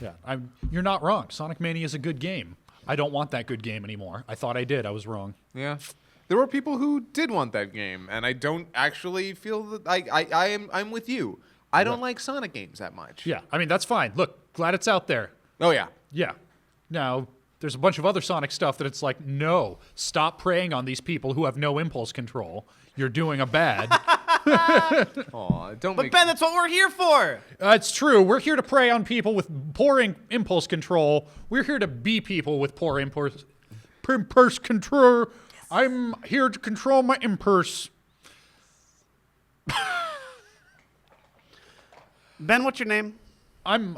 Yeah, you're not wrong. Sonic Mania is a good game. I don't want that good game anymore. I thought I did. I was wrong. Yeah. There were people who did want that game, and I don't actually feel that I'm with you. I don't like Sonic games that much. Yeah, I mean, that's fine. Look, glad it's out there. Oh, yeah. Yeah. Now, there's a bunch of other Sonic stuff that it's like, no, stop preying on these people who have no impulse control. You're doing a bad. Aw, don't But make... Ben, that's what we're here for. It's true. We're here to prey on people with poor impulse control. We're here to be people with poor impulse control. I'm here to control my impulse. Ben, what's your name? I'm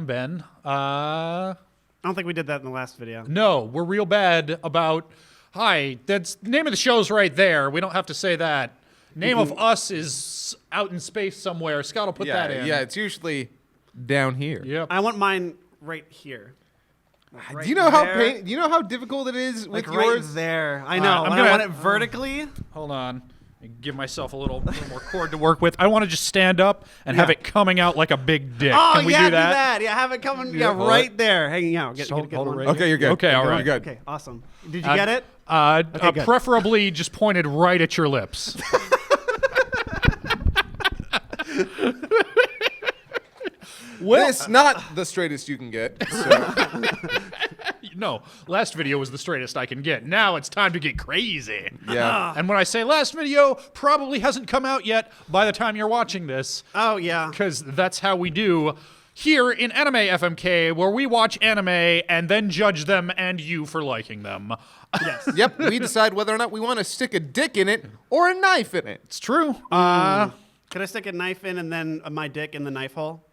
Ben. I don't think we did that in the last video. No, we're real bad about, hi, that's the name of the show's right there. We don't have to say that. Name of us is out in space somewhere. Scott will put that in. Yeah, it's usually down here. Yep. I want mine right here. Like Do you know how difficult it is with right yours? there. I know. I'm I gonna- want it vertically. Hold on. Give myself a little more cord to work with. I want to just stand up and have it coming out like a big dick. Oh, Can we yeah, do that? Yeah, have it coming. Yeah, Yeah, right there, hanging out. Get Hold it one. right Okay, you're good. Okay, all You're right. good. Okay, awesome. Did you get it? Good. good. Preferably just pointed right at your lips. Well, it's not the straightest you can get. So. No, last video was the straightest I can get. Now it's time to get crazy. Yeah. And when I say last video, probably hasn't come out yet by the time you're watching this, Oh, yeah. because that's how we do here in Anime FMK, where we watch anime and then judge them and you for liking them. Yes. Yep, we decide whether or not we want to stick a dick in it or a knife in it. It's true. Could I stick a knife in and then my dick in the knife hole?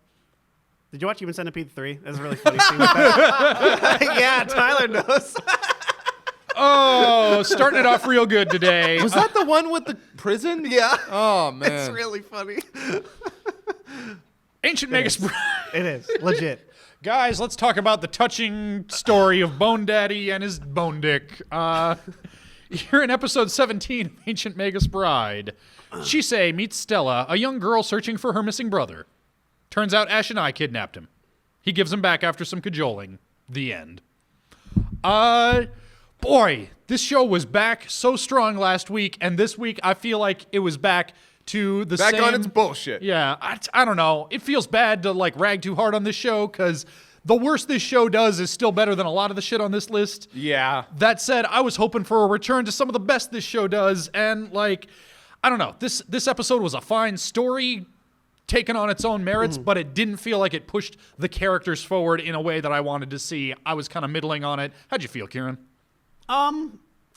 Did you watch Human Centipede 3? That's a really funny scene with that. Yeah, Tyler knows. Oh, starting it off real good today. Was that the one with the prison? Yeah. Oh, man. It's really funny. Ancient Magus Bride. It is. Legit. Guys, let's talk about the touching story of Bone Daddy and his bone dick. Here in episode 17 of Ancient Magus Bride, Chisei meets Stella, a young girl searching for her missing brother. Turns out Ash and I kidnapped him. He gives him back after some cajoling. The end. Boy, this show was back so strong last week, and this week I feel like it was back to the Back same... on its bullshit. Yeah, I don't know. It feels bad to like rag too hard on this show because the worst this show does is still better than a lot of the shit on this list. Yeah. That said, I was hoping for a return to some of the best this show does, and like, I don't know. This episode was a fine story taken on its own merits, but it didn't feel like it pushed the characters forward in a way that I wanted to see. I was kind of middling on it. How'd you feel, Kieran?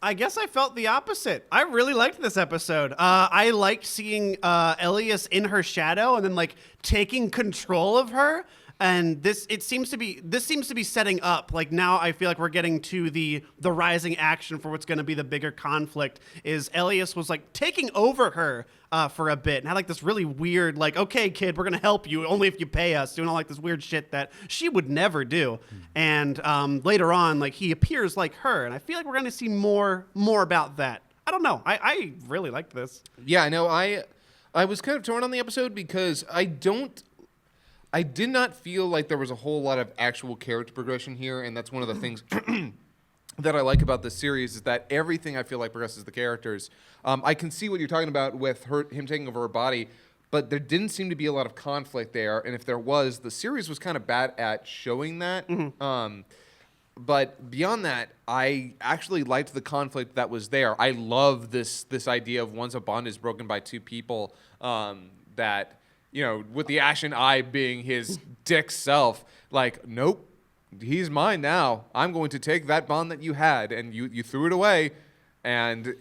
I guess I felt the opposite. I really liked this episode. I liked seeing Elias in her shadow and then like taking control of her. And this seems to be setting up. Like now I feel like we're getting to the rising action for what's going to be the bigger conflict. Is Elias was like taking over her for a bit and had like this really weird like, okay, kid, we're going to help you only if you pay us, doing all like this weird shit that she would never do. And later on, like he appears like her, and I feel like we're going to see more about that. I don't know. I really liked this. Yeah, I know. I was kind of torn on the episode because I did not feel like there was a whole lot of actual character progression here, and that's one of the things that I like about this series is that everything I feel like progresses the characters. I can see what you're talking about with him taking over her body, but there didn't seem to be a lot of conflict there, and if there was, the series was kind of bad at showing that. But beyond that, I actually liked the conflict that was there. I love this idea of once a bond is broken by two people, that... You know, with the Ash and I being his dick self, like, nope, he's mine now. I'm going to take that bond that you had, and you threw it away. And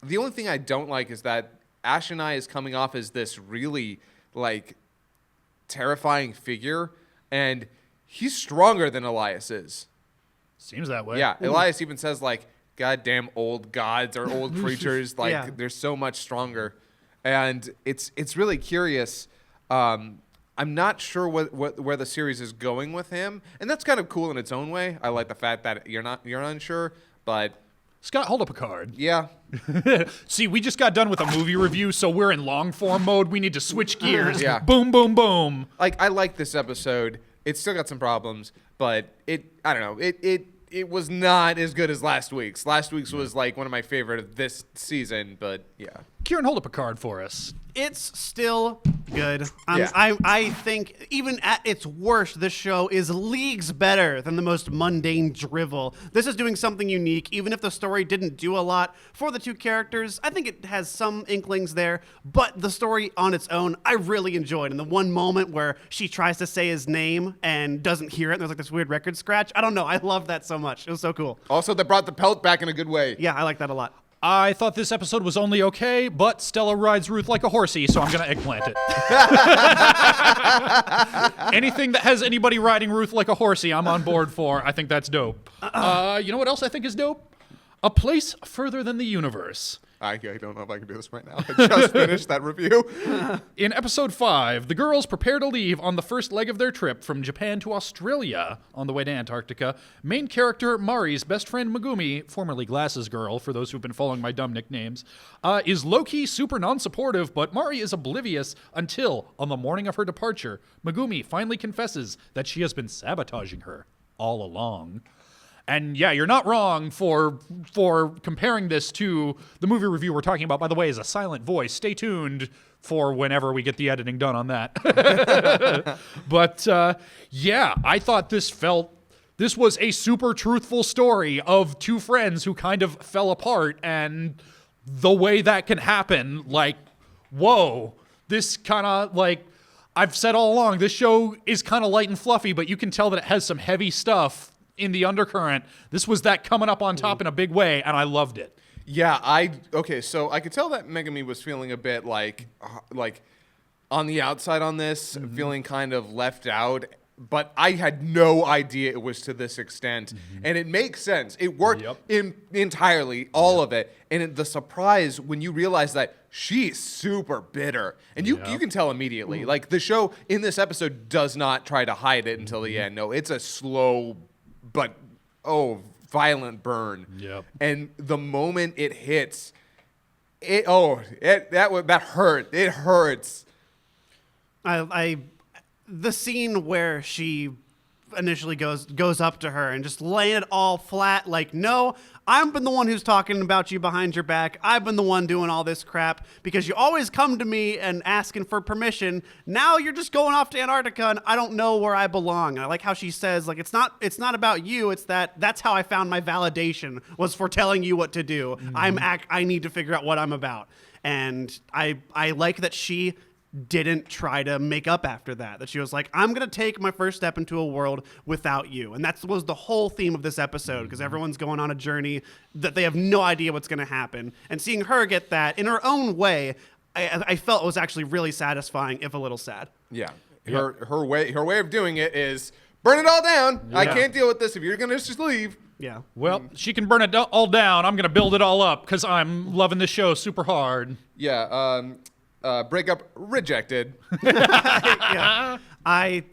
the only thing I don't like is that Ash and I is coming off as this really, like, terrifying figure, and he's stronger than Elias is. Seems that way. Yeah, Elias even says, like, goddamn old gods or old creatures, like, Yeah. they're so much stronger. And it's really curious. I'm not sure where the series is going with him, and that's kind of cool in its own way. I like the fact that you're unsure, but Scott, hold up a card. yeah, See, we just got done with a movie review, so we're in long form mode. We need to switch gears. Yeah. Boom, boom, boom. like I like this episode. It's still got some problems, but I don't know. It was not as good as last week's. Last week's was like one of my favorite of this season, but yeah. Kieran, hold up a card for us. It's still good. Yeah. I think even at its worst, this show is leagues better than the most mundane drivel. This is doing something unique, even if the story didn't do a lot for the two characters. I think it has some inklings there, but the story on its own, I really enjoyed. And the one moment where she tries to say his name and doesn't hear it, and there's like this weird record scratch. I don't know. I love that so much. It was so cool. Also, they brought the pelt back in a good way. Yeah, I like that a lot. I thought this episode was only okay, but Stella rides Ruth like a horsey, so I'm going to eggplant it. Anything that has anybody riding Ruth like a horsey, I'm on board for. I think that's dope. You know what else I think is dope? A place further than the universe. I don't know if I can do this right now. I just finished that review. In episode 5, the girls prepare to leave on the first leg of their trip from Japan to Australia on the way to Antarctica. Main character Mari's best friend Megumi, formerly Glasses Girl, for those who've been following my dumb nicknames, is low-key super non-supportive, but Mari is oblivious until, on the morning of her departure, Megumi finally confesses that she has been sabotaging her all along. And yeah, you're not wrong for comparing this to the movie review we're talking about, by the way, is a silent voice. Stay tuned for whenever we get the editing done on that. But yeah, I thought this was a super truthful story of two friends who kind of fell apart, and the way that can happen, like, whoa, this kind of like, I've said all along, this show is kind of light and fluffy, but you can tell that it has some heavy stuff in the undercurrent. This was that coming up on top in a big way, and I loved it. Yeah, so I could tell that Megumi was feeling a bit like on the outside on this, feeling kind of left out, but I had no idea it was to this extent, and it makes sense. It worked entirely, all of it, and the surprise when you realize that she's super bitter, and you can tell immediately. Like, the show in this episode does not try to hide it until the end. No, it's a slow but violent burn. Yep. And the moment it hits, that hurt. It hurts. The scene where she initially goes up to her and just laying it all flat, like, no, I've been the one who's talking about you behind your back. I've been the one doing all this crap because you always come to me and asking for permission. Now you're just going off to Antarctica and I don't know where I belong. And I like how she says, like, it's not about you. It's that's how I found my validation, was for telling you what to do. I need to figure out what I'm about. And I like that she didn't try to make up after that she was like, I'm gonna take my first step into a world without you. And that was the whole theme of this episode, because everyone's going on a journey that they have no idea what's gonna happen, and seeing her get that in her own way, I felt it was actually really satisfying, if a little sad. Yeah. Her way of doing it is burn it all down. I can't deal with this if you're gonna just leave. Yeah. Well, she can burn it all down. I'm gonna build it all up because I'm loving this show super hard. Yeah. Breakup rejected. Yeah. I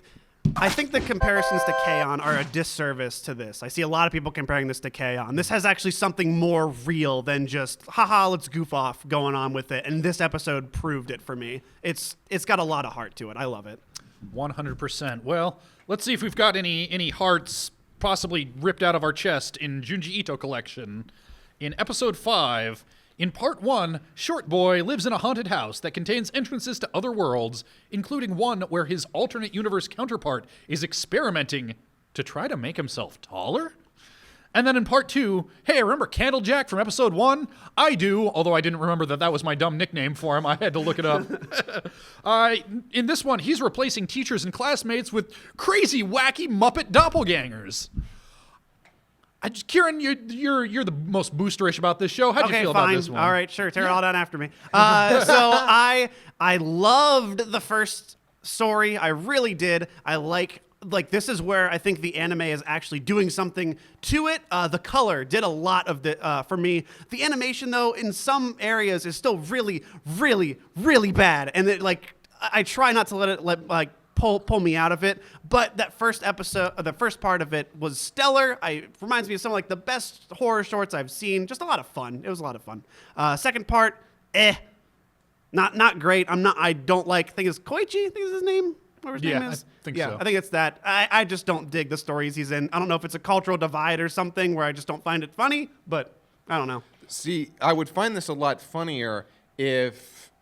think the comparisons to K-On! Are a disservice to this. I see a lot of people comparing this to K-On! This has actually something more real than just, haha, let's goof off going on with it. And this episode proved it for me. It's got a lot of heart to it. I love it. 100%. Well, let's see if we've got any hearts possibly ripped out of our chest in Junji Ito Collection. In episode 5, in part 1, Short Boy lives in a haunted house that contains entrances to other worlds, including one where his alternate universe counterpart is experimenting to try to make himself taller? And then in part 2, hey, remember Candlejack from episode 1? I do, although I didn't remember that was my dumb nickname for him. I had to look it up. In this one, he's replacing teachers and classmates with crazy, wacky Muppet doppelgangers. Kieran, you're the most boosterish about this show. How'd you feel about this one? All right, sure. Tear it all down after me. So I loved the first story. I really did. I like this is where I think the anime is actually doing something to it. The color did a lot of for me. The animation, though, in some areas is still really, really, really bad. And I try not to let it pull me out of it, but that first episode, the first part of it was stellar. It reminds me of some of the best horror shorts I've seen. Just a lot of fun. It was a lot of fun. Second part, not great. I think it's Koichi, I think is his name. Whatever his Yeah, name is. I think yeah, so. I think it's that. I just don't dig the stories he's in. I don't know if it's a cultural divide or something where I just don't find it funny, but I don't know. See, I would find this a lot funnier if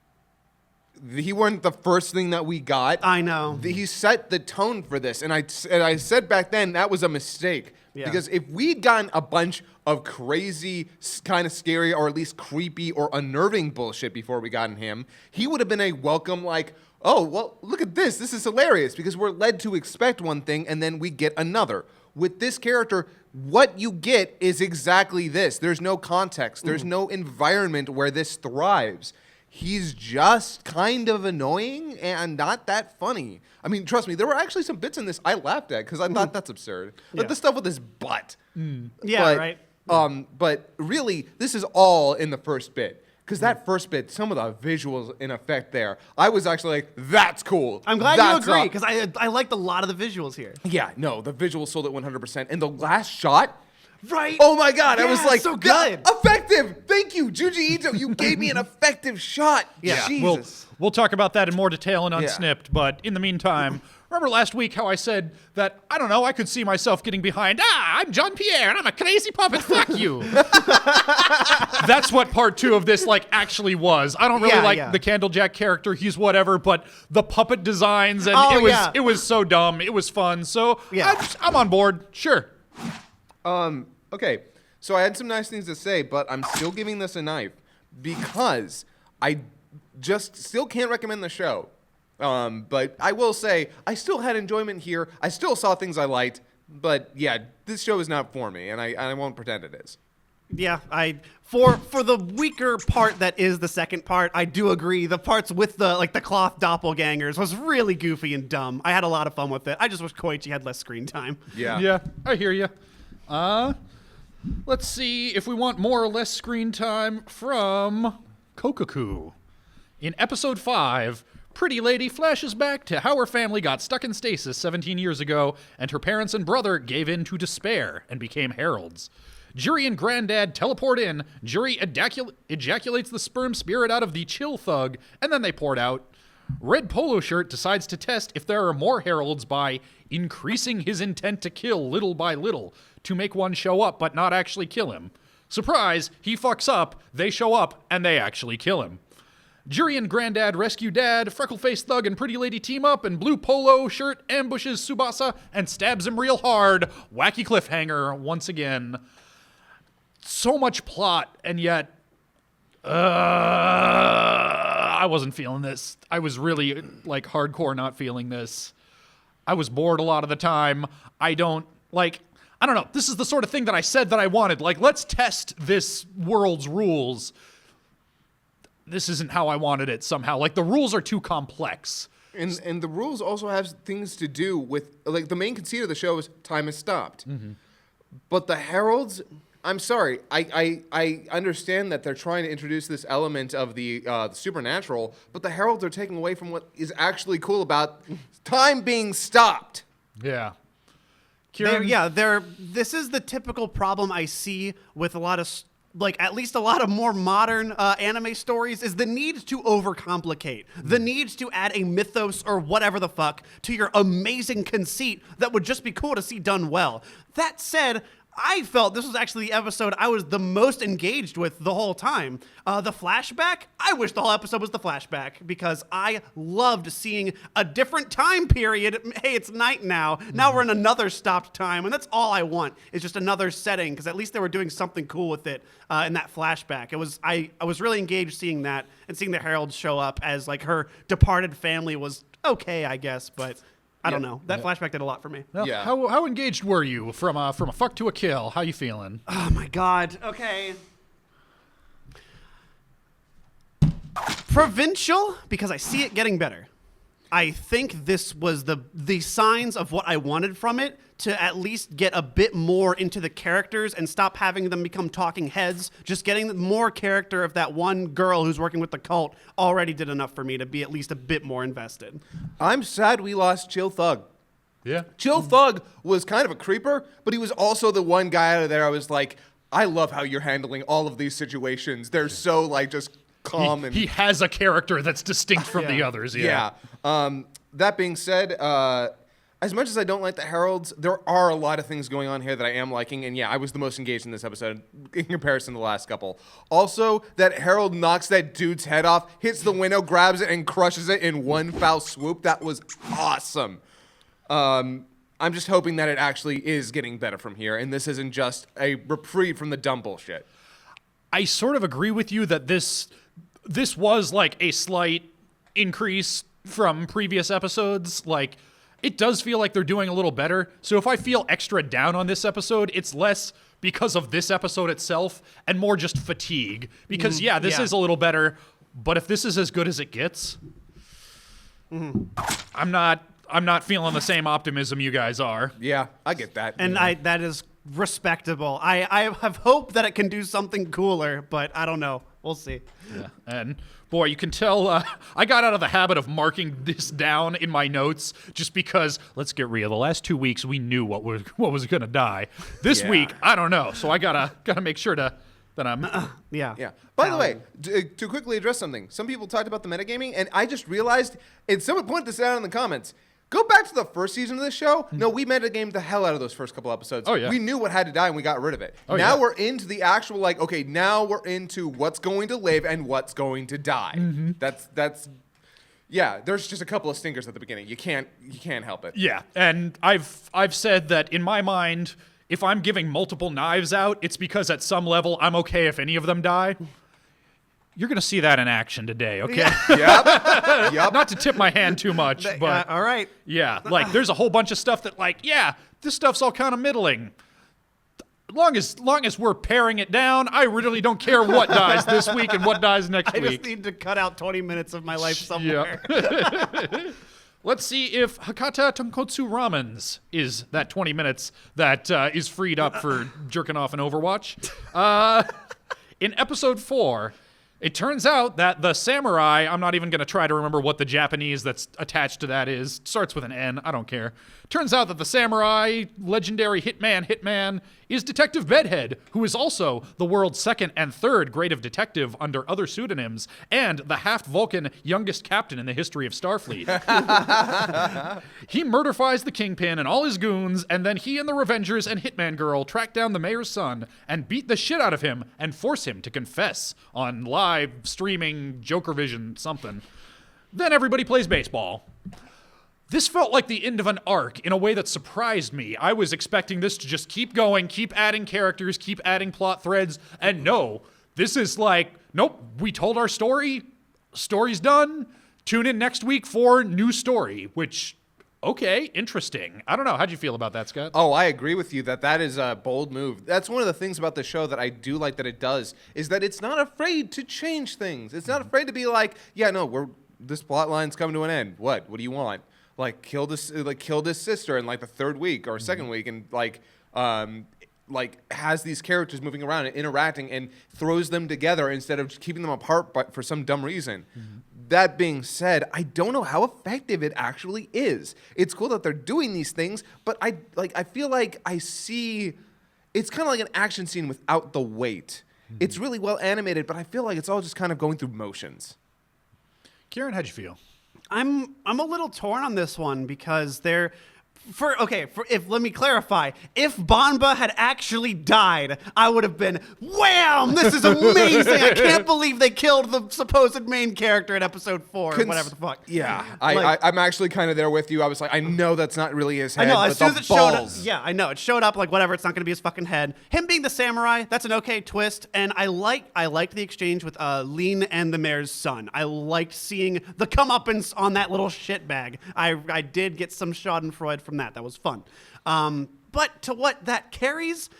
he weren't the first thing that we got. I know. He set the tone for this, and I said back then that was a mistake. Yeah. Because if we'd gotten a bunch of crazy, kind of scary, or at least creepy or unnerving bullshit before we got in him, he would have been a welcome, like, oh, well, look at this. This is hilarious. Because we're led to expect one thing, and then we get another. With this character, what you get is exactly this. There's no context. There's no environment where this thrives. He's just kind of annoying and not that funny. I mean, trust me, there were actually some bits in this I laughed at because I thought that's absurd. Like Yeah. the stuff with his butt. Yeah, right. But really, this is all in the first bit. Because that first bit, some of the visuals in effect there, I was actually like, that's cool. I'm glad That's you agree up. because I liked a lot of the visuals here. Yeah, no, the visuals sold it 100%. And the last shot, Right. oh my God, I was Yeah, like, so yeah, good. effective. Thank you, Junji Ito. You gave me an effective shot. Yeah. Jesus. We'll talk about that in more detail and Yeah. unsnipped, but in the meantime, remember last week how I said that, I don't know, I could see myself getting behind, I'm John Pierre and I'm a crazy puppet, fuck you. That's what part 2 of this actually was. I don't really like the Candlejack character, he's whatever, but the puppet designs and it was so dumb, it was fun, so Yeah. I'm on board, sure. Okay, so I had some nice things to say, but I'm still giving this a knife because I just still can't recommend the show. But I will say I still had enjoyment here. I still saw things I liked, but yeah, this show is not for me, and I won't pretend it is. Yeah, for the weaker part that is the second part, I do agree. The parts with the the cloth doppelgangers was really goofy and dumb. I had a lot of fun with it. I just wish Koichi had less screen time. Yeah. I hear you. Let's see if we want more or less screen time from Kokkoku. In episode 5, Pretty Lady flashes back to how her family got stuck in stasis 17 years ago, and her parents and brother gave in to despair and became heralds. Juri and Granddad teleport in, Juri ejaculates the sperm spirit out of the chill thug, and then they pour it out. Red Polo Shirt decides to test if there are more heralds by increasing his intent to kill little by little to make one show up but not actually kill him. Surprise, he fucks up, they show up, and they actually kill him. Juri and Granddad rescue Dad, Freckle-Faced Thug and Pretty Lady team up, and Blue Polo Shirt ambushes Tsubasa and stabs him real hard. Wacky cliffhanger once again. So much plot, and yet I wasn't feeling this. I was really hardcore not feeling this. I was bored a lot of the time. I don't know. This is the sort of thing that I said that I wanted. Let's test this world's rules. This isn't how I wanted it somehow. The rules are too complex. And the rules also have things to do with, the main conceit of the show is time is stopped. Mm-hmm. But the heralds, I'm sorry, I understand that they're trying to introduce this element of the supernatural, but the heralds are taking away from what is actually cool about time being stopped. Yeah. This is the typical problem I see with a lot of at least a lot of more modern anime stories is the need to overcomplicate, the need to add a mythos or whatever the fuck to your amazing conceit that would just be cool to see done well. That said, I felt this was actually the episode I was the most engaged with the whole time. The flashback, I wish the whole episode was the flashback because I loved seeing a different time period. Hey, it's night now. Now we're in another stopped time, and that's all I want is just another setting because at least they were doing something cool with it in that flashback. I was really engaged seeing that and seeing the heralds show up as her departed family was okay, I guess, but I don't know. That flashback did a lot for me. Well, Yeah. How engaged were you from a fuck to a kill? How you feeling? Oh my god. Okay. Provincial, because I see it getting better. I think this was the signs of what I wanted from it to at least get a bit more into the characters and stop having them become talking heads. Just getting more character of that one girl who's working with the cult already did enough for me to be at least a bit more invested. I'm sad we lost Chill Thug. Yeah. Chill Thug was kind of a creeper, but he was also the one guy out of there I was like, I love how you're handling all of these situations. They're so just calm. He has a character that's distinct from the others. Yeah. that being said, as much as I don't like the heralds, there are a lot of things going on here that I am liking. And yeah, I was the most engaged in this episode in comparison to the last couple. Also, that herald knocks that dude's head off, hits the window, grabs it, and crushes it in one foul swoop. That was awesome. I'm just hoping that it actually is getting better from here, and this isn't just a reprieve from the dumb bullshit. I sort of agree with you that this was like a slight increase from previous episodes. Like, it does feel like they're doing a little better. So if I feel extra down on this episode, it's less because of this episode itself and more just fatigue. Because this is a little better, but if this is as good as it gets, I'm not feeling the same optimism you guys are. Yeah, I get that. And that is respectable. I have hope that it can do something cooler, but I don't know. We'll see. Yeah. And boy, you can tell I got out of the habit of marking this down in my notes just because, let's get real, the last 2 weeks we knew what was going to die. This week, I don't know. So I gotta make sure that I'm Yeah. By the way, to quickly address something, some people talked about the metagaming, and I just realized, and someone pointed this out in the comments. Go back to the first season of this show. No, we metagamed the hell out of those first couple episodes. Oh, yeah. We knew what had to die, and we got rid of it. Oh, now yeah. we're into the actual, like, okay, now we're into what's going to live and what's going to die. That's yeah, there's just a couple of stinkers at the beginning. You can't help it. Yeah, and I've said that in my mind, if I'm giving multiple knives out, it's because at some level I'm okay if any of them die. You're going to see that in action today, okay? Yep. Not to tip my hand too much, but all right. yeah, like there's a whole bunch of stuff that like, yeah, this stuff's all kind of middling. Long as we're paring it down, I really don't care what dies this week and what dies next I week. just need to cut out 20 minutes of my life somewhere. Yeah. Let's see if Hakata Tonkotsu Ramens is that 20 minutes that is freed up for jerking off in Overwatch. In episode 4, it turns out that the samurai, I'm not even going to try to remember what the Japanese that's attached to that is. Starts with an N, I don't care. Turns out that the samurai, legendary hitman, is Detective Bedhead, who is also the world's second and third grade of detective under other pseudonyms, and the half-Vulcan youngest captain in the history of Starfleet. He murderfies the Kingpin and all his goons, and then he and the Revengers and Hitman Girl track down the mayor's son and beat the shit out of him and force him to confess on live streaming Jokervision something. Then everybody plays baseball. This felt like the end of an arc in a way that surprised me. I was expecting this to just keep going, keep adding characters, keep adding plot threads, and no, this is like, nope, we told our story, story's done, tune in next week for new story, which, okay, interesting. I don't know, how'd you feel about that, Scott? Oh, I agree with you that is a bold move. That's one of the things about the show that I do like that it does, is that it's not afraid to change things. It's not afraid to be like, yeah, no, this plot line's coming to an end. What do you want? Like kill this sister in like the third week or second week, and like has these characters moving around and interacting and throws them together instead of keeping them apart but for some dumb reason. That being said, I don't know how effective it actually is. It's cool that they're doing these things, but I feel like I see it's kind of like an action scene without the weight. It's really well animated, but I feel like it's all just kind of going through motions. Kieran, how'd you feel? I'm a little torn on this one because let me clarify. If Banba had actually died, I would have been, wham, this is amazing. I can't believe they killed the supposed main character in episode 4 or whatever the fuck. Yeah, I'm actually kind of there with you. I was like, I know that's not really his head, I know, but as soon as it showed up, balls. yeah, I know. It showed up like whatever, it's not going to be his fucking head. Him being the samurai, that's an okay twist, and I liked the exchange with Lean and the mayor's son. I liked seeing the comeuppance on that little shitbag. I did get some schadenfreude from that was fun. But to what that carries,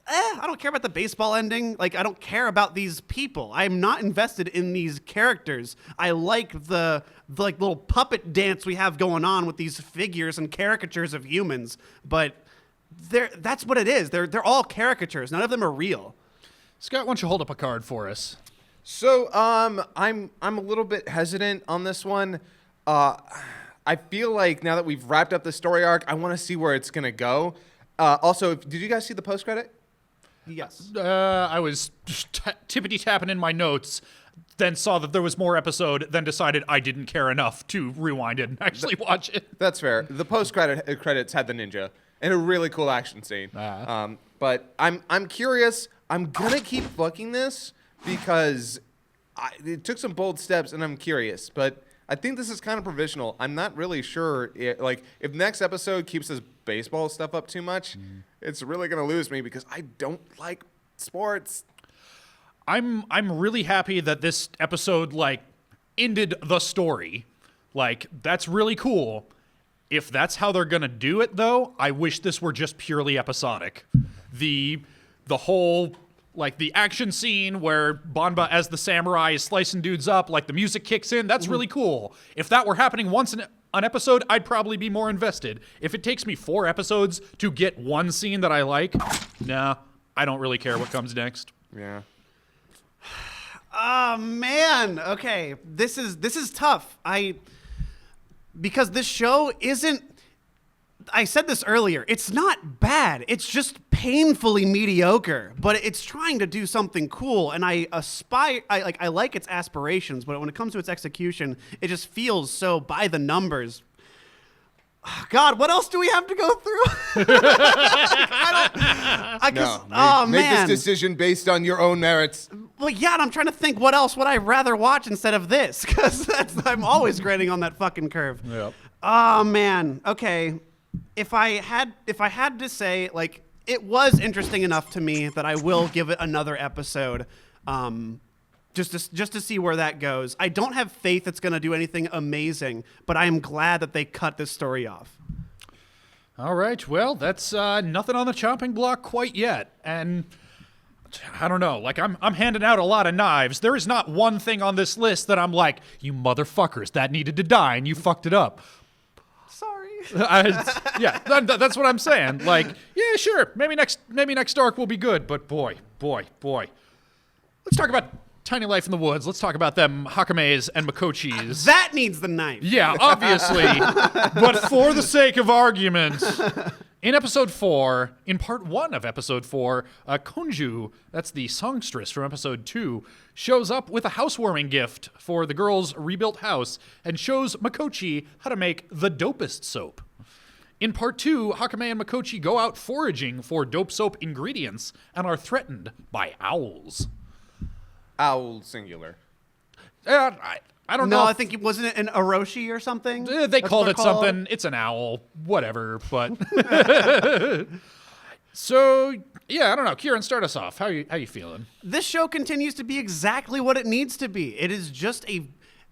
I don't care about the baseball ending. Like, I don't care about these people. I'm not invested in these characters. I like the little puppet dance we have going on with these figures and caricatures of humans. But that's what it is. They're all caricatures. None of them are real. Scott, why don't you hold up a card for us? So, I'm a little bit hesitant on this one. I feel like now that we've wrapped up the story arc, I want to see where it's going to go. Also, did you guys see the post-credit? Yes. I was tippity-tapping in my notes. then saw that there was more episode, then decided I didn't care enough to rewind it and actually watch it. That's fair. The credits had the ninja and a really cool action scene. But I'm curious. I'm gonna keep fucking this because it took some bold steps, and I'm curious. But I think this is kind of provisional. I'm not really sure. If next episode keeps this baseball stuff up too much, it's really gonna lose me because I don't like sports. I'm really happy that this episode ended the story. That's really cool. If that's how they're gonna do it, though, I wish this were just purely episodic. The whole the action scene where Banba as the samurai is slicing dudes up, the music kicks in, that's really cool. If that were happening once an episode, I'd probably be more invested. If it takes me 4 episodes to get one scene that I like, nah, I don't really care what comes next. Yeah. Oh man. Okay. This is tough. Because this show isn't, I said this earlier, it's not bad. It's just painfully mediocre, but it's trying to do something cool, and I like its aspirations, but when it comes to its execution, it just feels so by the numbers. God, what else do we have to go through? Make this decision based on your own merits. Well, yeah, and I'm trying to think what else would I rather watch instead of this, because I'm always grading on that fucking curve. Yep. Oh man. Okay. If I had to say, it was interesting enough to me that I will give it another episode, just to see where that goes. I don't have faith it's going to do anything amazing, but I am glad that they cut this story off. All right, well, that's nothing on the chopping block quite yet, and I don't know. I'm handing out a lot of knives. There is not one thing on this list that I'm like, you motherfuckers, that needed to die, and you fucked it up. Sorry. Yeah, that's what I'm saying. Yeah, sure, maybe next arc will be good, but boy. Let's talk about Tiny Life in the Woods. Let's talk about them Hakumeis and Mikochis. That needs the knife. Yeah, obviously. But for the sake of argument, in episode 4, in part 1 of episode 4, Konju, that's the songstress from episode 2, shows up with a housewarming gift for the girl's rebuilt house and shows Mikochi how to make the dopest soap. In part 2, Hakumei and Mikochi go out foraging for dope soap ingredients and are threatened by owls. Owl singular. I don't know. No, I think it wasn't an Orochi or something. They called it something. It's an owl. Whatever. But so yeah, I don't know. Kieran, start us off. How you feeling? This show continues to be exactly what it needs to be. It is just a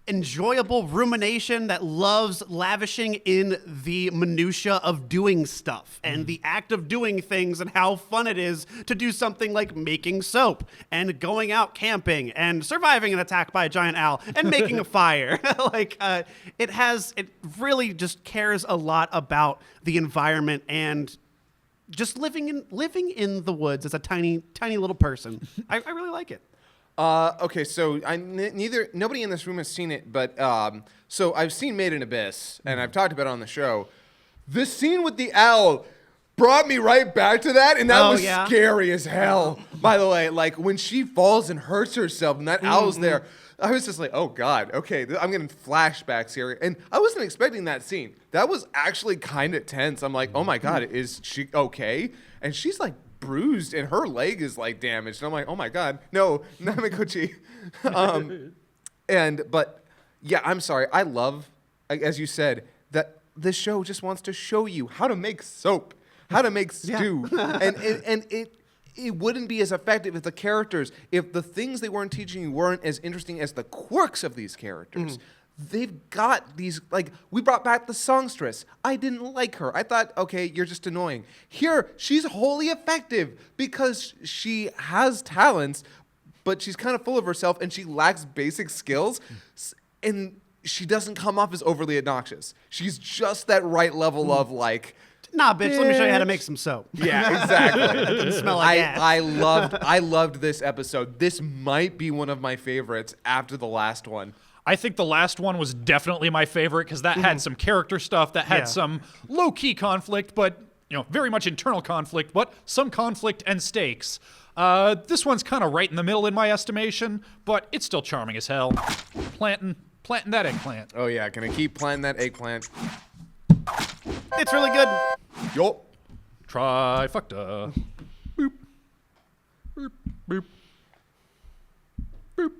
enjoyable rumination that loves lavishing in the minutia of doing stuff and the act of doing things and how fun it is to do something like making soap and going out camping and surviving an attack by a giant owl and making a fire. It really just cares a lot about the environment and just living in the woods as a tiny little person. I really like it. Okay, so nobody in this room has seen it, but so I've seen Made in Abyss, and I've talked about it on the show. This scene with the owl brought me right back to that, and that was scary as hell. By the way, when she falls and hurts herself, and that owl's there, I was just like, oh God, okay, I'm getting flashbacks here, and I wasn't expecting that scene. That was actually kind of tense. I'm like, oh my God, is she okay? And she's bruised and her leg is damaged. And I'm like, oh my God, no, not Mikochi. But yeah, I'm sorry. I love, as you said, that this show just wants to show you how to make soap, how to make stew. and it wouldn't be as effective if the characters, if the things they weren't teaching you weren't as interesting as the quirks of these characters. They've got these, we brought back the songstress. I didn't like her. I thought, okay, you're just annoying. Here, she's wholly effective because she has talents, but she's kind of full of herself and she lacks basic skills. And she doesn't come off as overly obnoxious. She's just that right level of nah, bitch, let me show you how to make some soap. Yeah, exactly. It doesn't smell like ass. I loved this episode. This might be one of my favorites after the last one. I think the last one was definitely my favorite because that had some character stuff, that had some low-key conflict, but very much internal conflict, but some conflict and stakes. This one's kind of right in the middle in my estimation, but it's still charming as hell. Planting that eggplant. Oh yeah, gonna keep planting that eggplant. It's really good. Yup. Trifecta. Boop. Boop. Boop. Boop.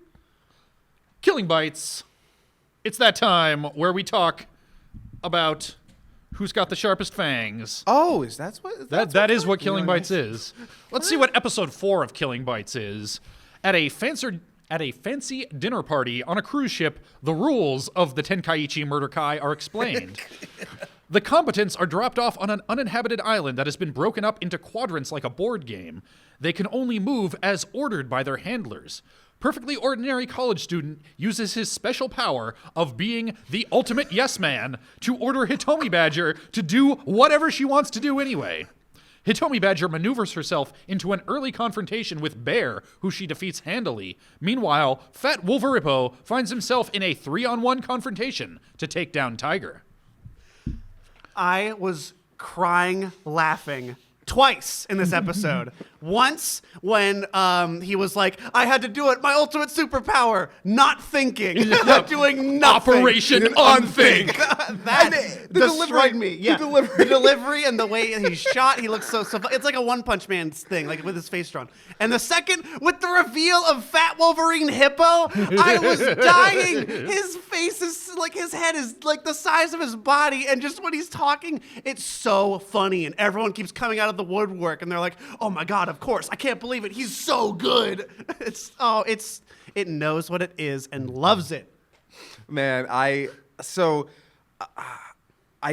Killing Bites. It's that time where we talk about who's got the sharpest fangs. Oh, is that what? That is what Killing Bites is. Let's see what episode 4 of Killing Bites is. At a fancy dinner party on a cruise ship, the rules of the Tenkaichi Murder Kai are explained. The combatants are dropped off on an uninhabited island that has been broken up into quadrants like a board game. They can only move as ordered by their handlers. Perfectly ordinary college student uses his special power of being the ultimate yes man to order Hitomi Badger to do whatever she wants to do anyway. Hitomi Badger maneuvers herself into an early confrontation with Bear, who she defeats handily. Meanwhile, Fat Wolverippo finds himself in a 3-on-1 confrontation to take down Tiger. I was crying, laughing twice in this episode. Once when he was like, I had to do it, my ultimate superpower, not thinking, doing nothing. Operation Unthink. That the destroyed delivery- me. Yeah, the delivery and the way he's shot, he looks so it's like a One Punch Man thing, like with his face drawn. And the second, with the reveal of Fat Wolverine Hippo, I was dying. His face is like, his head is like the size of his body, and just when he's talking, it's so funny, and everyone keeps coming out of the woodwork, and they're like, oh my God, of course, I can't believe it, he's so good. It knows what it is and loves it. Man, I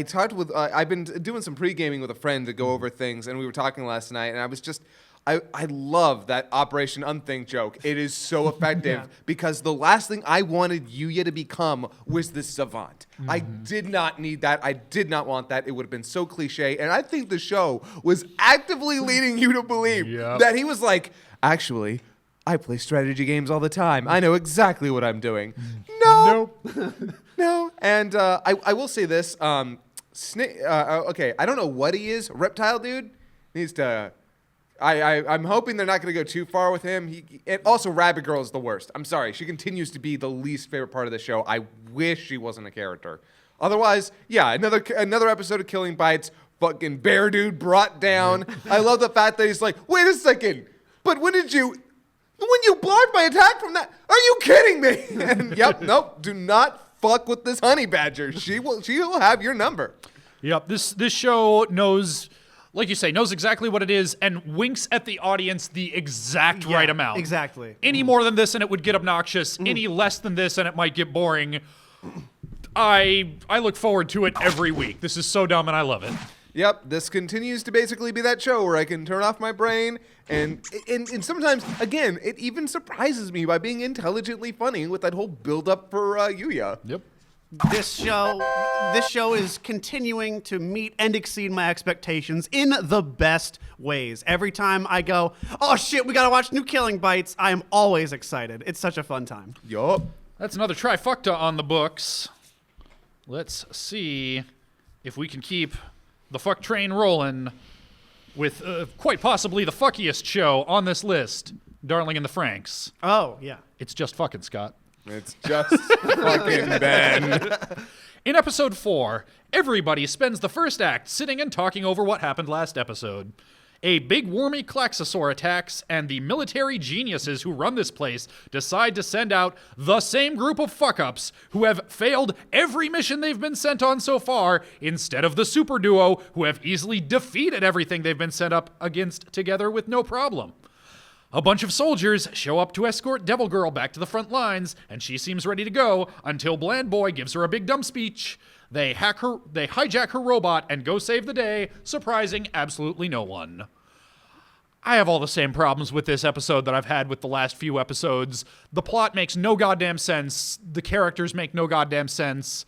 talked with I've been doing some pre-gaming with a friend to go over things, and we were talking last night, and I was just I love that Operation Unthink joke. It is so effective because the last thing I wanted Yuya to become was this savant. I did not need that. I did not want that. It would have been so cliche. And I think the show was actively leading you to believe that he was like, actually, I play strategy games all the time. I know exactly what I'm doing. No. No. And I will say this. Okay, I don't know what he is. Reptile dude needs to... I'm hoping they're not going to go too far with him. And also, Rabbit Girl is the worst. I'm sorry. She continues to be the least favorite part of the show. I wish she wasn't a character. Otherwise, yeah, another episode of Killing Bites. Fucking bear dude brought down. I love the fact that he's like, wait a second, but when you blocked my attack from that? Are you kidding me? And nope. Do not fuck with this honey badger. She will have your number. Yep. This show knows, like you say, knows exactly what it is and winks at the audience the exact right amount. Exactly. Any more than this and it would get obnoxious. Any less than this and it might get boring. I look forward to it every week. This is so dumb and I love it. Yep, this continues to basically be that show where I can turn off my brain and sometimes, again, it even surprises me by being intelligently funny with that whole build-up for Yuya. Yep. This show is continuing to meet and exceed my expectations in the best ways. Every time I go, oh shit, we gotta watch new Killing Bites, I am always excited. It's such a fun time. Yup. That's another trifecta on the books. Let's see if we can keep the fuck train rolling with quite possibly the fuckiest show on this list, Darling in the Franxx. Oh, yeah. It's just fucking Scott. It's just fucking Ben. In episode 4, everybody spends the first act sitting and talking over what happened last episode. A big wormy Klaxosaur attacks, and the military geniuses who run this place decide to send out the same group of fuck-ups who have failed every mission they've been sent on so far, instead of the super duo who have easily defeated everything they've been sent up against together with no problem. A bunch of soldiers show up to escort Devil Girl back to the front lines, and she seems ready to go until Bland Boy gives her a big dumb speech. They hijack her robot and go save the day, surprising absolutely no one. I have all the same problems with this episode that I've had with the last few episodes. The plot makes no goddamn sense. The characters make no goddamn sense.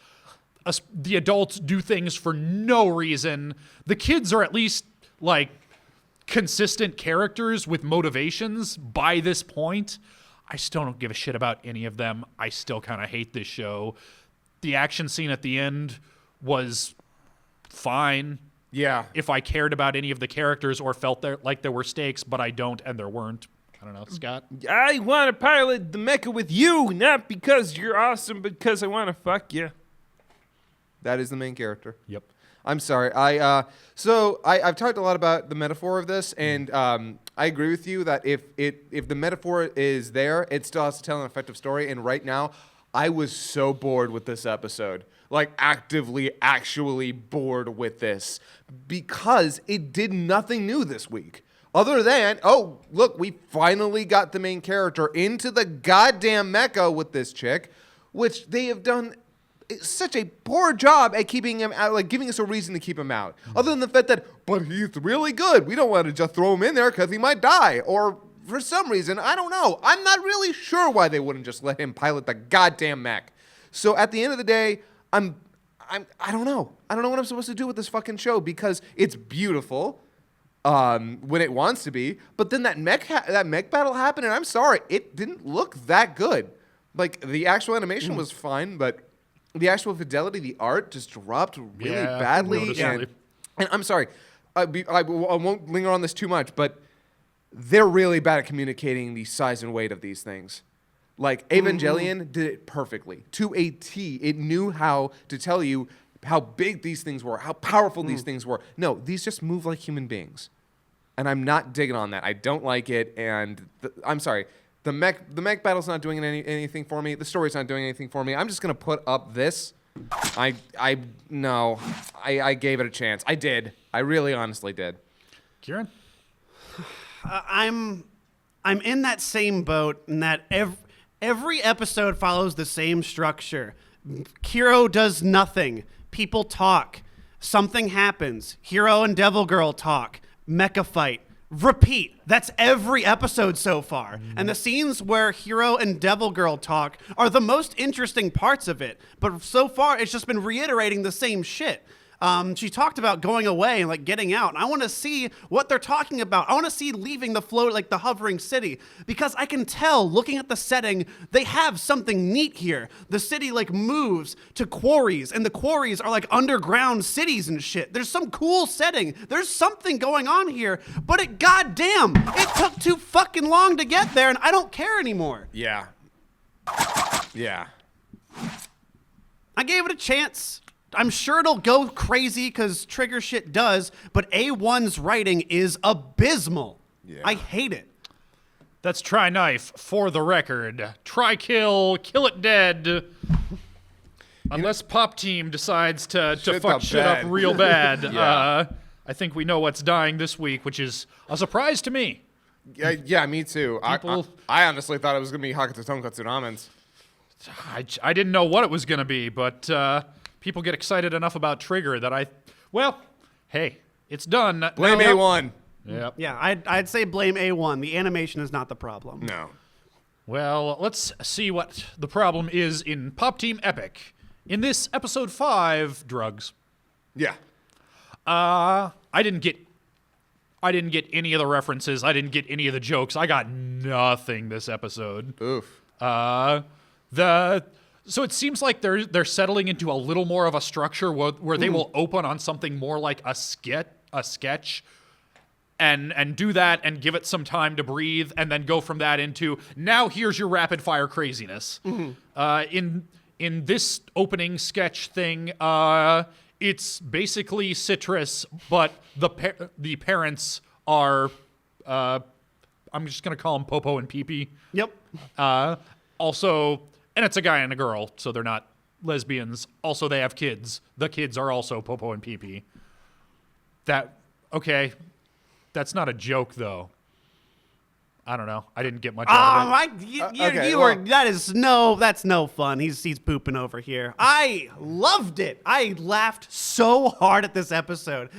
The adults do things for no reason. The kids are at least, like, consistent characters with motivations by this point. I still don't give a shit about any of them. I still kind of hate this show. The action scene at the end was fine. Yeah. if I cared about any of the characters or felt like there were stakes, but I don't, and there weren't. I don't know, Scott. I want to pilot the mecha with you, not because you're awesome, but because I want to fuck you. That is the main character. Yep. I'm sorry. I've talked a lot about the metaphor of this, and I agree with you that if the metaphor is there, it still has to tell an effective story. And right now, I was so bored with this episode, like actually bored with this, because it did nothing new this week. Other than, oh, look, we finally got the main character into the goddamn mecha with this chick, which they have done such a poor job at keeping him out, like giving us a reason to keep him out. Other than the fact that, but he's really good. We don't want to just throw him in there because he might die. Or for some reason, I don't know. I'm not really sure why they wouldn't just let him pilot the goddamn mech. So at the end of the day, I don't know. I don't know what I'm supposed to do with this fucking show because it's beautiful. When it wants to be, but then that mech battle happened, and I'm sorry, it didn't look that good. Like the actual animation was fine, but the actual fidelity, the art just dropped really badly. noticeably. And I'm sorry, I won't linger on this too much, but they're really bad at communicating the size and weight of these things. Like Evangelion did it perfectly to a T. It knew how to tell you how big these things were, how powerful these things were. No, these just move like human beings. And I'm not digging on that. I don't like it. And I'm sorry, the mech battle's not doing anything for me. The story's not doing anything for me. I'm just gonna put up this. I gave it a chance. I did. I really honestly did. Kieran? I'm in that same boat in that every episode follows the same structure. Hero does nothing. People talk. Something happens. Hero and Devil Girl talk. Mecha fight. Repeat. That's every episode so far. And the scenes where Hero and Devil Girl talk are the most interesting parts of it. But so far, it's just been reiterating the same shit. She talked about going away and like getting out. And I want to see what they're talking about. I want to see leaving the float, like the hovering city, because I can tell looking at the setting, they have something neat here. The city like moves to quarries, and the quarries are like underground cities and shit. There's some cool setting. There's something going on here, but goddamn, it took too fucking long to get there, and I don't care anymore. Yeah. Yeah. I gave it a chance. I'm sure it'll go crazy because Trigger shit does, but A1's writing is abysmal. Yeah. I hate it. That's Try Knife for the record. Try Kill, Kill It Dead. Unless Pop Team decides to fuck shit up real bad. Yeah. I think we know what's dying this week, which is a surprise to me. Yeah, me too. I honestly thought it was going to be Hakata Tonkotsu Ramens. I didn't know what it was going to be, but people get excited enough about Trigger that hey, it's done. Blame Now- A1. Yep. Yeah, I'd say blame A1. The animation is not the problem. No. Well, let's see what the problem is in Pop Team Epic. In this episode 5, drugs. Yeah. I didn't get any of the references. I didn't get any of the jokes. I got nothing this episode. Oof. So it seems like they're settling into a little more of a structure where they will open on something more like a sketch, and do that and give it some time to breathe, and then go from that into now here's your rapid fire craziness. In this opening sketch thing, it's basically Citrus, but the parents are I'm just gonna call them Popo and Pee-Pee. Yep. Also, and it's a guy and a girl, so they're not lesbians. Also, they have kids. The kids are also Popo and Pee-Pee. Okay. That's not a joke, though. I don't know. I didn't get much out of it. That's no fun. He's pooping over here. I loved it. I laughed so hard at this episode.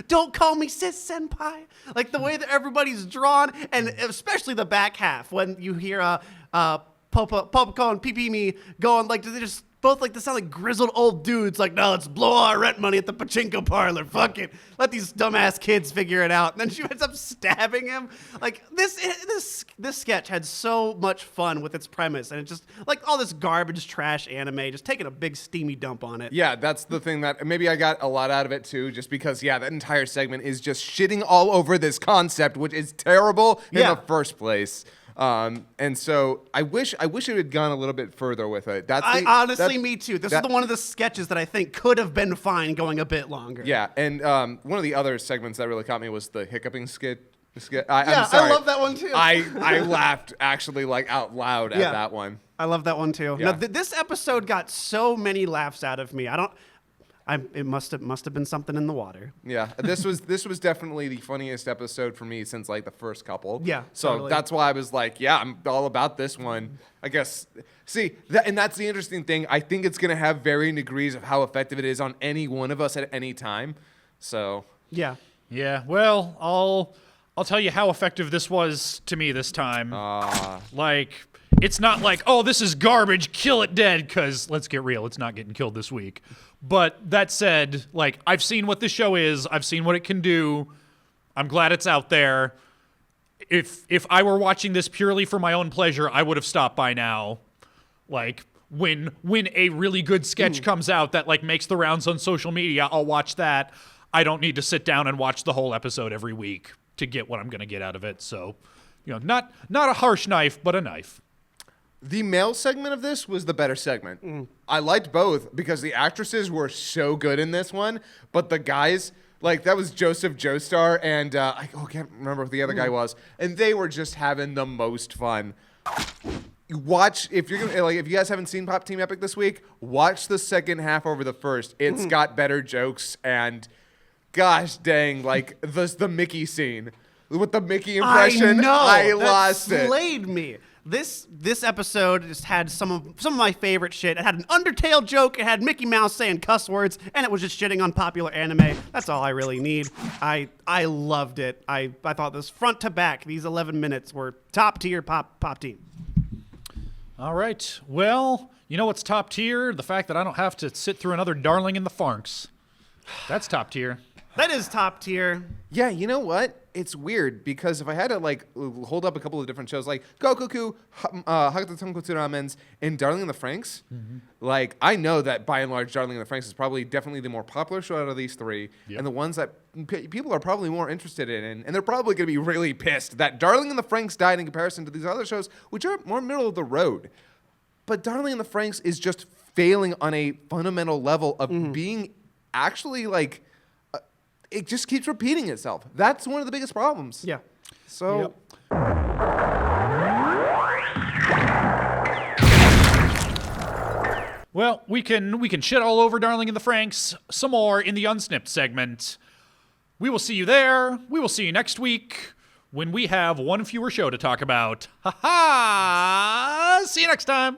Don't call me sis senpai. Like the way that everybody's drawn, and especially the back half when you hear Popo and Pee-Pee me going like, they just both like to sound like grizzled old dudes. Like, no, let's blow all our rent money at the pachinko parlor. Fuck it. Let these dumbass kids figure it out. And then she ends up stabbing him. Like this sketch had so much fun with its premise, and it just like all this garbage trash anime, just taking a big steamy dump on it. Yeah, that's the thing that maybe I got a lot out of it too, just because that entire segment is just shitting all over this concept, which is terrible in the first place. And so I wish it had gone a little bit further with it. Honestly, me too. This is one of the sketches that I think could have been fine going a bit longer. Yeah, and one of the other segments that really caught me was the hiccuping skit. I'm sorry. I love that one too. I laughed actually like out loud at that one. I love that one too. Yeah. Now, this episode got so many laughs out of me. It must have been something in the water. Yeah, this was definitely the funniest episode for me since like the first couple. Yeah, so totally. that's why I was like, yeah, I'm all about this one. I guess. See, and that's the interesting thing. I think it's gonna have varying degrees of how effective it is on any one of us at any time. So Yeah. Yeah, well, I'll tell you how effective this was to me this time. Like, it's not like, oh, this is garbage, kill it dead, because let's get real, it's not getting killed this week. But that said, like, I've seen what this show is, I've seen what it can do, I'm glad it's out there. If I were watching this purely for my own pleasure, I would have stopped by now. Like, when a really good sketch comes out that, like, makes the rounds on social media, I'll watch that. I don't need to sit down and watch the whole episode every week to get what I'm going to get out of it. So, not a harsh knife, but a knife. The male segment of this was the better segment. I liked both because the actresses were so good in this one, but the guys, like that was Joseph Joestar and I can't remember who the other guy was, and they were just having the most fun. Watch if you're gonna if you guys haven't seen Pop Team Epic this week, watch the second half over the first. It's got better jokes and gosh dang, like the Mickey scene with the Mickey impression. I lost it. Slayed me. This episode just had some of my favorite shit. It had an Undertale joke. It had Mickey Mouse saying cuss words, and it was just shitting on popular anime. That's all I really need. I loved it. I thought this front to back, these 11 minutes were top tier pop team. All right. Well, you know what's top tier? The fact that I don't have to sit through another Darling in the Franxx. That's top tier. That is top tier. Yeah, you know what? It's weird because if I had to like hold up a couple of different shows like Kokkoku, Hakata Tonkotsu Ramens, and Darling in the Franxx, like I know that by and large Darling in the Franxx is probably definitely the more popular show out of these three, and the ones that people are probably more interested in, and they're probably going to be really pissed that Darling in the Franxx died in comparison to these other shows, which are more middle of the road. But Darling in the Franxx is just failing on a fundamental level of being actually like. It just keeps repeating itself. That's one of the biggest problems. Yeah. So. Yep. Well, we can shit all over Darling in the Franxx some more in the Unsnipped segment. We will see you there. We will see you next week when we have one fewer show to talk about. Ha ha! See you next time.